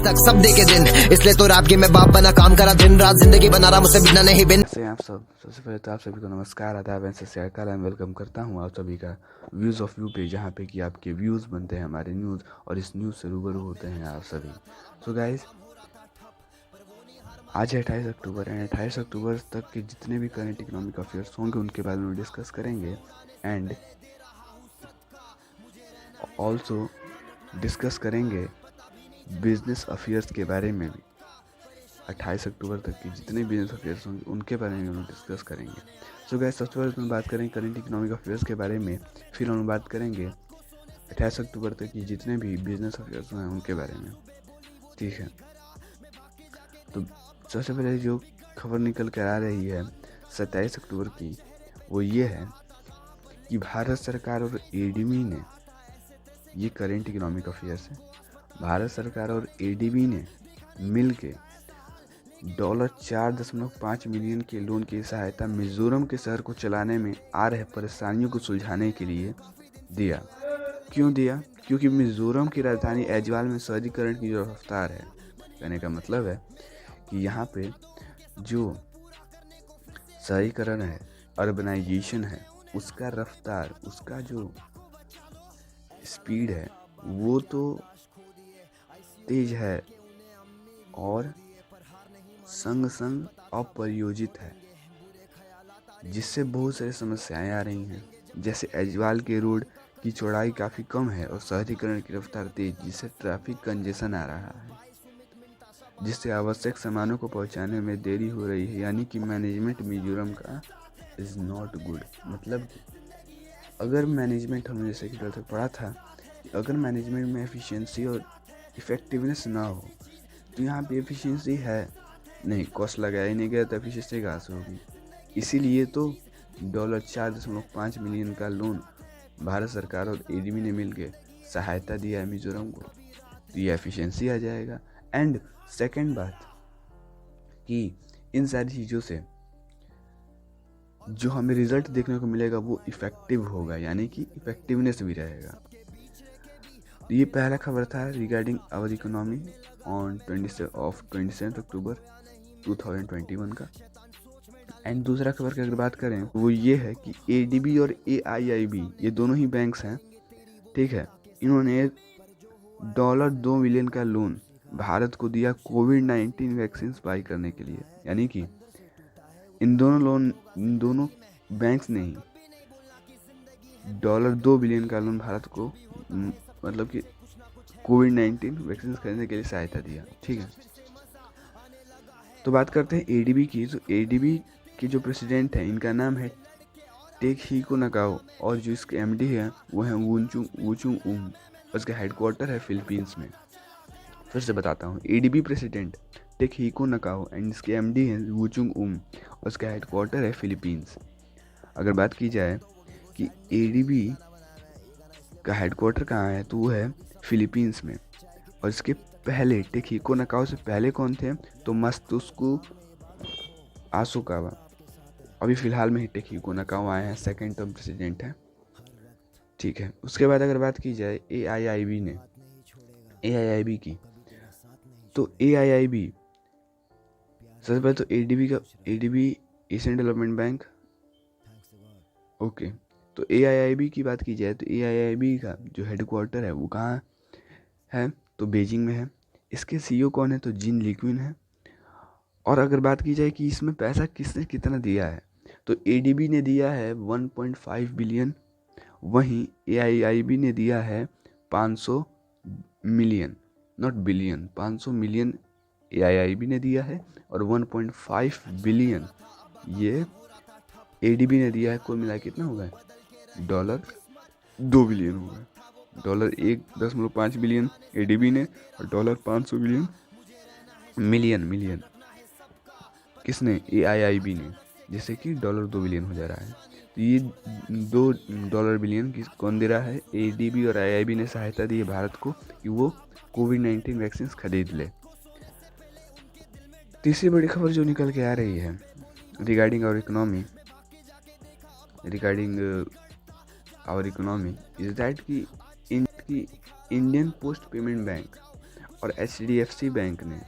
तक सब देखे दिन, इसलिए तो रैप की मैं बाप बना, काम करा दिन रात, जिंदगी बना रहा मुझसे बिना नहीं बिन। कैसे हैं आप सब। सबसे पहले तो आप सभी को नमस्कार, आदाब एंड सत श्री अकाल एंड वेलकम करता हूं आप सभी का व्यूज़ ऑफ व्यू पे, जहां पे कि आपके व्यूज़ बनते हैं हमारे न्यूज़ और इस न्यूज़ से रूबरू होते हैं आप सभी। सो गाइस, आज है 28 अक्टूबर एंड 28 अक्टूबर तक के जितने भी करंट इकोनॉमिक अफेयर्स होंगे उनके बारे में डिस्कस करेंगे एंड ऑल्सो डिस्कस करेंगे बिजनेस अफेयर्स के बारे में भी। 28 अक्टूबर तक की जितने बिजनेस अफेयर्स होंगे उनके बारे में हम डिस्कस करेंगे। सो गाइस, सबसे पहले हम बात करेंगे करंट इकोनॉमिक अफेयर्स के बारे में, फिर हम बात करेंगे 28 अक्टूबर तक की जितने भी बिजनेस अफेयर्स हैं उनके बारे में। ठीक है, तो सबसे पहले जो खबर निकल कर आ रही है 27 अक्टूबर की, वो ये है कि भारत सरकार और एडीबी ने, ये करंट इकोनॉमिक अफेयर्स है, भारत सरकार और एडीबी ने मिल के $4.5 मिलियन के लोन की सहायता मिजोरम के शहर को चलाने में आ रहे परेशानियों को सुलझाने के लिए दिया। क्यों दिया? क्योंकि मिजोरम की राजधानी ऐजवाल में शहरीकरण की जो रफ्तार है, कहने का मतलब है कि यहाँ पे जो शहरीकरण है, अर्बनाइजेशन है, उसका रफ्तार, उसका जो स्पीड है वो तो तेज है और संग संग अप्रयोजित है, जिससे बहुत सारी समस्याएं आ रही हैं। जैसे ऐजवाल के रोड की चौड़ाई काफ़ी कम है और शहरीकरण की रफ्तार तेज, जिससे ट्रैफिक कंजेशन आ रहा है, जिससे आवश्यक सामानों को पहुंचाने में देरी हो रही है। यानी कि मैनेजमेंट मिजोरम का इज़ नॉट गुड। मतलब कि अगर मैनेजमेंट, हमने जैसे कि कल तक पढ़ा था कि अगर मैनेजमेंट में एफिशिएंसी और इफ़ेक्टिवनेस ना हो तो यहाँ पे एफिशिएंसी है नहीं, कॉस्ट लगाया ही नहीं गया तो एफिशिएंसी कहाँ से होगी। इसीलिए तो $4.5 मिलियन का लोन भारत सरकार और एडीबी ने मिलकर सहायता दिया है मिजोरम को, तो ये एफिशिएंसी आ जाएगा। एंड सेकंड बात कि इन सारी चीज़ों से जो हमें रिजल्ट देखने को मिलेगा वो इफ़ेक्टिव होगा, यानी कि इफ़ेक्टिवनेस भी रहेगा। तो ये पहला खबर था रिगार्डिंग आवर इकोनॉमी ऑन 27 अक्टूबर 2021 का। एंड दूसरा खबर की अगर बात करें वो ये है कि एडीबी और एआईआईबी, ये दोनों ही बैंक्स हैं, ठीक है, इन्होंने $2 मिलियन का लोन भारत को दिया कोविड-19 वैक्सीन बाई करने के लिए। यानी कि इन दोनों बैंक्स ने ही $2 बिलियन का लोन भारत को, मतलब कि कोविड-19 वैक्सीन खरीदने के लिए सहायता दिया। ठीक है, तो बात करते हैं एडीबी की। तो एडीबी के जो प्रेसिडेंट हैं, इनका नाम है टेकहीको नाकाओ और जो इसके एमडी है वो है वुचुंग उम। उसका हेडक्वार्टर है फिलीपींस में। फिर से बताता हूँ, एडीबी प्रेसिडेंट टेकहीको नाकाओ एंड इसके एमडी हैं वुचुंग उम और उसका हेडक्वार्टर है फिलीपींस। अगर बात की जाए कि एडीबी का हेडक्वार्टर कहाँ है, तो वो है फिलीपींस में। और इसके पहले टेकहीको नाकाओ से पहले कौन थे, तो मत्सुको आसोकावा। अभी फ़िलहाल में ही टेकहीको नाकाओ आए हैं, सेकेंड टर्म प्रेसिडेंट हैं। ठीक है, उसके बाद अगर बात की जाए एआईआईबी की, तो एआईआईबी सबसे पहले तो ADB Asian development bank. Okay, तो एआईआईबी की बात की जाए तो एआईआईबी का जो हेडक्वार्टर है वो कहाँ है, तो बीजिंग में है। इसके सीईओ कौन है, तो जिन लिक्विन है। और अगर बात की जाए कि इसमें पैसा किसने कितना दिया है, तो एडीबी ने दिया है 1.5 बिलियन, वहीं एआईआईबी ने दिया है 500 million, not billion, 500 million AIIB ने दिया है और 1.5 बिलियन ये एडीबी ने दिया है। कुल मिला कितना होगा, $2 बिलियन होगा। $1.5 बिलियन एडीबी ने और $500 बिलियन मिलियन किसने, एआईआईबी ने, जिससे कि $2 बिलियन हो जा रहा है। तो ये $2 बिलियन कौन दे रहा है, एडीबी और आईआईबी ने सहायता दी है भारत को कि वो कोविड-19 वैक्सीन खरीद ले। तीसरी बड़ी खबर जो निकल के आ रही है regarding our economy is that कि इंडियन पोस्ट पेमेंट बैंक और HDFC बैंक ने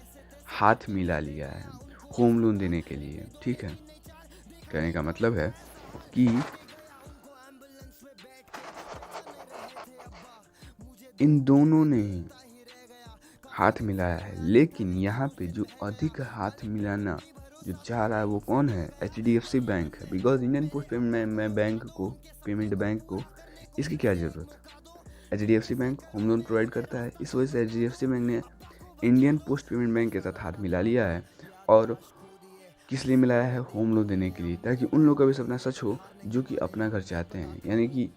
हाथ मिला लिया है होम लोन देने के लिए। ठीक है, कहने का मतलब है कि इन दोनों ने ही हाथ मिलाया है, लेकिन यहाँ पे जो अधिक हाथ मिलाना जो चाह रहा है वो कौन है? HDFC बैंक है। Because Indian post payment bank को इसकी क्या ज़रूरत है? HDFC bank home loan provide करता है, इस वजह से HDFC बैंक ने इंडियन पोस्ट पेमेंट बैंक के साथ हाथ मिला लिया है। और किस लिए मिलाया है? होम लोन देने के लिए, ताकि उन लोगों का भी सपना सच हो जो कि अपना घर चाहते हैं। यानी कि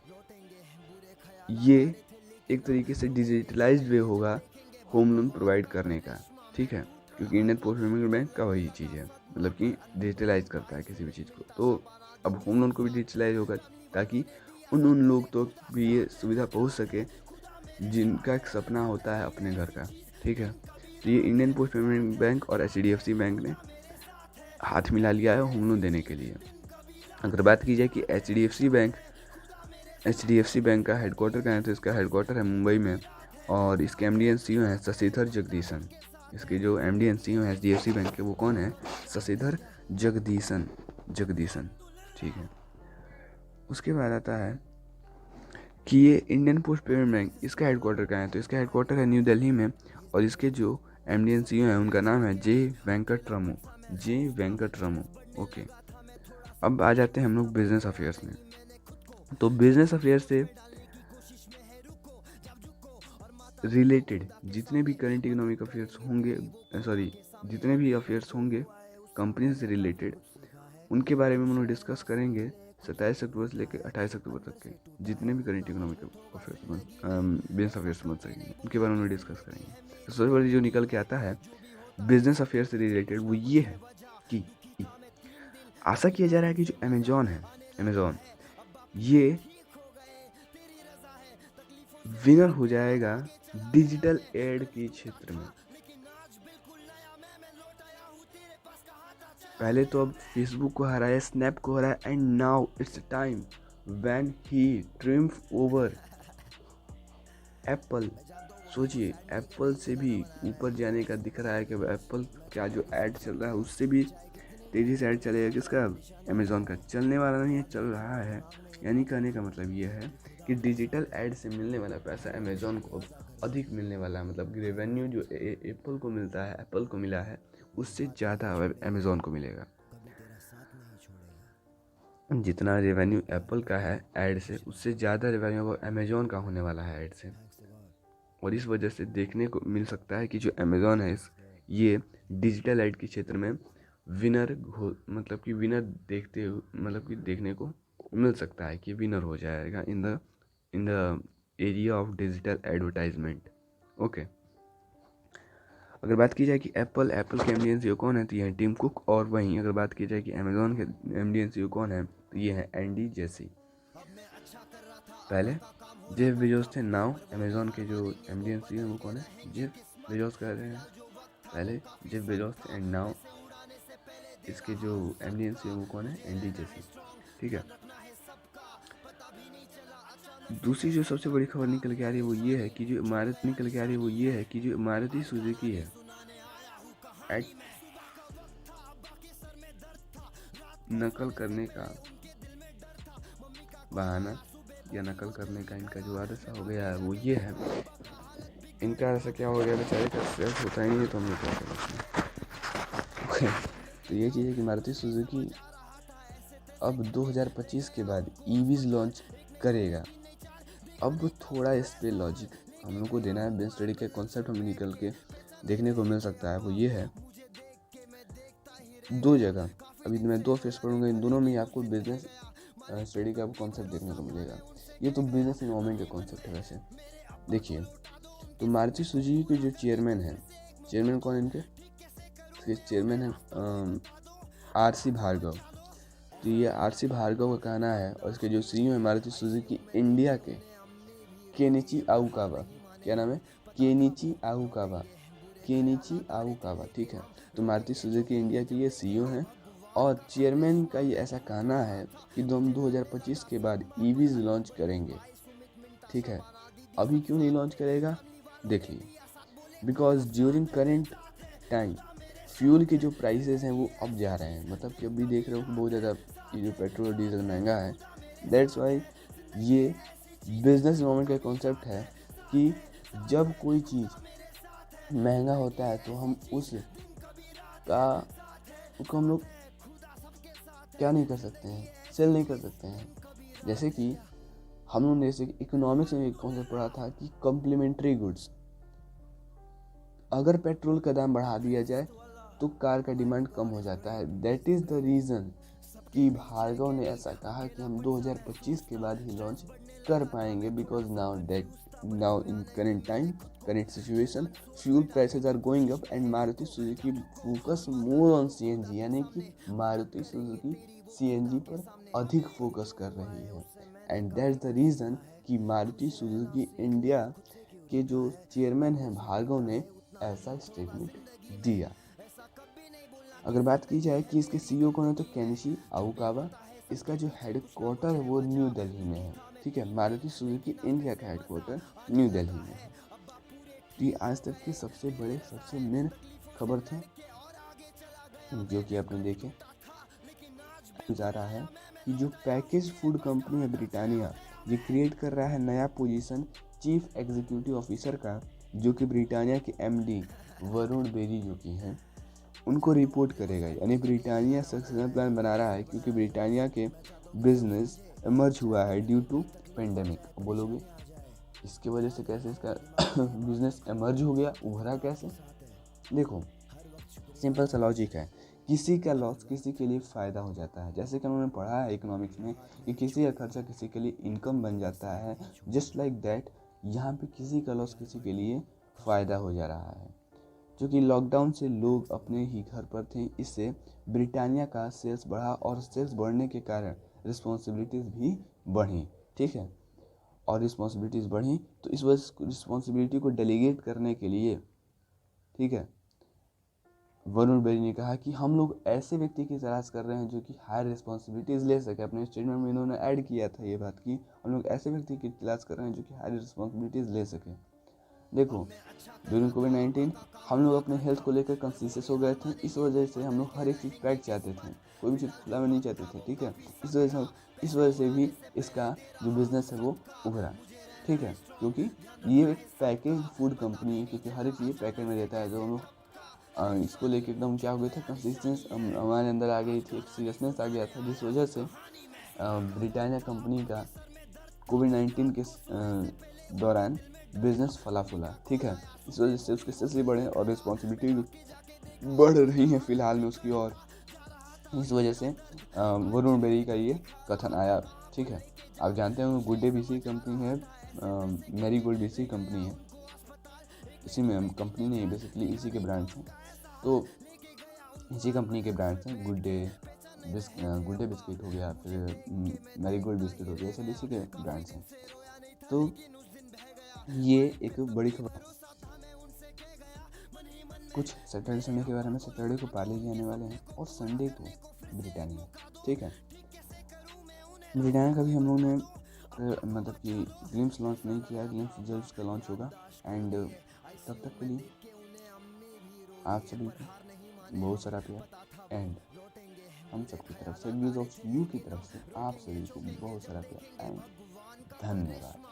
ये एक तरीके से डिजिटलाइज्ड वे होगा होम लोन प्रोवाइड करने का। ठीक है, क्योंकि इंडियन पोस्ट पेमेंट बैंक का वही चीज़ है, मतलब कि डिजिटलाइज करता है किसी भी चीज़ को। तो अब होम लोन को भी डिजिटलाइज होगा, ताकि उन लोग तो भी ये सुविधा पहुंच सके जिनका एक सपना होता है अपने घर का। ठीक है, तो ये इंडियन पोस्ट पेमेंट बैंक और HDFC बैंक ने हाथ मिला लिया है होम लोन देने के लिए। अगर बात की जाए कि HDFC बैंक का हेडक्वार्टर कहाँ है, तो इसका हेडक्वार्टर है मुंबई में, और इसके MD एंड CEO हैं शशिधर जगदीशन। इसके जो MD एंड CEO हैं HDFC बैंक के, वो कौन है? शशिधर जगदीशन। ठीक है, उसके बाद आता है कि ये इंडियन पोस्ट पेमेंट बैंक, इसका हेडक्वार्टर कहाँ है, तो इसका हेडक्वार्टर है न्यू दिल्ली में, और इसके जो MD एंड CEO हैं उनका नाम है जे वेंकट रमू। ओके, अब आ जाते हैं हम लोग बिजनेस अफेयर्स में। तो बिजनेस अफेयर से रिलेटेड जितने भी करंट इकोनॉमिक अफेयर्स होंगे, जितने भी अफेयर्स होंगे कंपनी से रिलेटेड, उनके बारे में हम लोग डिस्कस करेंगे 27 अक्टूबर से लेकर 28 अक्टूबर तक के जितने भी current economic affairs business affairs बन सकेंगे, उनके बारे में डिस्कस करेंगे। तो सबसे पहले जो निकल के आता है बिजनेस अफेयर से रिलेटेड वो ये है कि आशा किया जा रहा है कि जो अमेजॉन ये विनर हो जाएगा डिजिटल एड के क्षेत्र में। पहले तो अब फेसबुक को हराया, स्नैप को हराया, and now it's time when he triumph over Apple. सोचिए, एप्पल से भी ऊपर जाने का दिख रहा है कि एप्पल का जो ऐड चल रहा है उससे भी तेजी से ऐड चलेगा किसका? अमेजॉन का। चलने वाला नहीं है, चल रहा है। यानी कहने का मतलब ये है कि डिजिटल ऐड से मिलने वाला पैसा अमेजॉन को अधिक मिलने वाला है। मतलब कि रेवेन्यू जो एप्पल को मिलता है, एप्पल को मिला है, उससे ज़्यादा अमेजॉन को मिलेगा। जितना रेवेन्यू एप्पल का है ऐड से, उससे ज़्यादा रेवेन्यू अमेजॉन का होने वाला है ऐड से। और इस वजह से देखने को मिल सकता है कि जो अमेजॉन है ये डिजिटल ऐड के क्षेत्र में मतलब कि विनर देखने को मिल सकता है कि विनर हो जाएगा in the area of digital advertisement. Okay, अगर बात की जाए कि एप्पल के MD एंड CEO कौन है, तो ये है टिम कुक। और वहीं अगर बात की जाए कि अमेजॉन के MD एंड CEO कौन है, तो ये है एंडी जेसी। पहले जेफ बेजोस थे, नाउ अमेजॉन के जो MD एंड CEO हैं वो कौन है? जेफ बेजोस कह रहे हैं। पहले जेफ बेजोस थे एंड नाउ इसके जो MD एंड CEO वो कौन है? Andy Jassy. ठीक है, दूसरी जो सबसे बड़ी खबर निकल के आ रही है वो ये है कि जो मारुति सुजुकी है नकल करने का बहाना या नकल करने का इनका जो हादसा हो गया है वो ये है। इनका ऐसा क्या हो गया, बेचारे का स्ट्रेस होता ही नहीं है, तो हम लोग क्या कर सकते हैं। तो ये चीज़ है कि मारुति सुजुकी अब 2025 के बाद EVs लॉन्च करेगा। अब थोड़ा इस पे लॉजिक हम लोग को देना है, बिजनेस स्टडी के कॉन्सेप्ट हमें निकल के देखने को मिल सकता है। वो ये है, दो जगह अभी मैं 2 फेस पढ़ूंगा, इन दोनों में आपको बिजनेस स्टडी का कॉन्सेप्ट देखने को मिलेगा। ये तो बिजनेस इन्वायरमेंट का कॉन्सेप्ट है। वैसे देखिए, तो मारुति सुजुकी के जो चेयरमैन कौन है इनके? चेयरमैन है RC भार्गव। तो ये RC भार्गव का कहना है, और इसके जो CEO है मारुति सुजुकी इंडिया के केनिची आहुकावा। क्या नाम है? केनिची आहुकावा। ठीक है, तो मारुति सुजुकी इंडिया के ये CEO हैं, और चेयरमैन का ये ऐसा कहना है कि हम 2025 के बाद EVs लॉन्च करेंगे। ठीक है, अभी क्यों नहीं लॉन्च करेगा? देखिए, because during current time fuel के जो प्राइसेस हैं वो अब जा रहे हैं, मतलब कि अभी देख रहे हो कि बहुत ज़्यादा ये जो पेट्रोल डीजल महंगा है। दैट्स वाई ये बिजनेस इन्वायरमेंट का कॉन्सेप्ट है कि जब कोई चीज़ महंगा होता है तो हम उसको हम लोग क्या नहीं कर सकते हैं, सेल नहीं कर सकते हैं। जैसे कि हम लोग ने जैसे इकोनॉमिक्स में एक कॉन्सेप्ट पढ़ा था कि कॉम्प्लीमेंट्री गुड्स, अगर पेट्रोल का दाम बढ़ा दिया जाए तो कार का डिमांड कम हो जाता है। दैट इज़ द रीज़न कि भार्गव ने ऐसा कहा कि हम 2025 के बाद ही लॉन्च कर पाएंगे, because now in current time current situation fuel prices are going up and Maruti Suzuki focus more on CNG, यानी कि मारुति सुजुकी सीएनजी पर अधिक फोकस कर रही है। एंड दैट्स द रीज़न कि मारुति सुजुकी इंडिया के जो चेयरमैन हैं भार्गव ने ऐसा स्टेटमेंट दिया। अगर बात की जाए कि इसके सीईओ कौन है तो केनिशी आउकावा, इसका जो हेडक्वार्टर है वो न्यू दिल्ली में है। ठीक है, मारुति सुजुकी इंडिया का हेडक्वार्टर न्यू दिल्ली में है। तो ये आज तक की सबसे बड़े सबसे मेन खबर थे जो कि आपने देखे। जा रहा है कि जो पैकेज फूड कंपनी है ब्रिटानिया, ये क्रिएट कर रहा है नया पोजीशन चीफ एग्जीक्यूटिव ऑफिसर का, जो कि ब्रिटानिया के एमडी वरुण बेरी जो कि हैं उनको रिपोर्ट करेगा। यानी ब्रिटानिया सक्सेशन प्लान बना रहा है क्योंकि ब्रिटानिया के बिजनेस इमर्ज हुआ है ड्यू टू पेंडेमिक। बोलोगे इसके वजह से कैसे इसका बिजनेस इमर्ज हो गया, उभरा कैसे? देखो सिंपल सा लॉजिक है, किसी का लॉस किसी के लिए फ़ायदा हो जाता है। जैसे कि उन्होंने पढ़ा है इकोनॉमिक्स में कि किसी का खर्चा किसी के लिए इनकम बन जाता है, जस्ट लाइक दैट यहाँ पे किसी का लॉस किसी के लिए फ़ायदा हो जा रहा है। क्योंकि लॉकडाउन से लोग अपने ही घर पर थे, इससे ब्रिटानिया का सेल्स बढ़ा और सेल्स बढ़ने के कारण रिस्पॉन्सिबिलिटीज़ भी बढ़ी। ठीक है, और रिस्पॉन्सिबिलिटीज़ बढ़ी तो इस वजह रिस्पॉन्सिबिलिटी को डेलीगेट करने के लिए, ठीक है, वरुण बेरी ने कहा कि हम लोग ऐसे व्यक्ति की तलाश कर रहे हैं जो कि हायर रिस्पॉन्सिबिलिटीज़ ले सके। अपने स्टेटमेंट में इन्होंने ऐड किया था ये बात कि हम लोग ऐसे व्यक्ति की तलाश कर रहे हैं जो कि हायर रिस्पॉन्सिबिलिटीज़ ले सके। देखो ड्यूरिंग कोविड-19 हम लोग अपने हेल्थ को लेकर कॉन्शियस हो गए थे, इस वजह से हम लोग हर एक चीज़ पैक चाहते थे, कोई भी चीज़ खुला में नहीं चाहते थे। ठीक है, इस वजह से भी इसका जो बिज़नेस है वो उभरा। ठीक है, क्योंकि ये एक पैकेज फूड कंपनी है, क्योंकि हर एक चीज़ पैकेज में रहता है। जब हम लोग इसको लेके एकदम क्या हो गया था, कंसिस्टेंस हमारे अंदर आ गई थी, एक सीरियसनेस आ गया था, जिस वजह से ब्रिटानिया कंपनी का कोविड-19 के दौरान बिजनेस फला फूला। ठीक है, इस वजह से उसके सेल्स भी बढ़े और रिस्पॉन्सिबिलिटी भी बढ़ रही है फिलहाल में उसकी। और इस वजह से वरुण बेरी का ये कथन आया। ठीक है, आप जानते हैं गुड डे बीसी कंपनी है, मैरी गोल्ड बीसी कंपनी है, इसी में कंपनी नहीं है बेसिकली, इसी के ब्रांड्स हैं। तो इसी कंपनी के ब्रांड्स हैं, गुड डे बिस्किट हो गया, फिर मैरी गोल्ड बिस्किट हो गया, सब इसी के ब्रांड्स हैं। तो ये एक बड़ी खबर। कुछ सैटरडे संडे के बारे में, सैटरडे को पार्ले आने वाले हैं और संडे को ब्रिटानिया। ठीक है, ब्रिटानिया का भी हम लोग ने मतलब कि ग्लिम्स लॉन्च नहीं किया है, ग्लिम्स जल्द उसका लॉन्च होगा। एंड तब तक के लिए आप सभी को बहुत सारा प्यार, एंड हम सबकी तरफ से, व्यूज ऑफ यू की तरफ से आप सभी को बहुत सारा प्यार एंड धन्यवाद।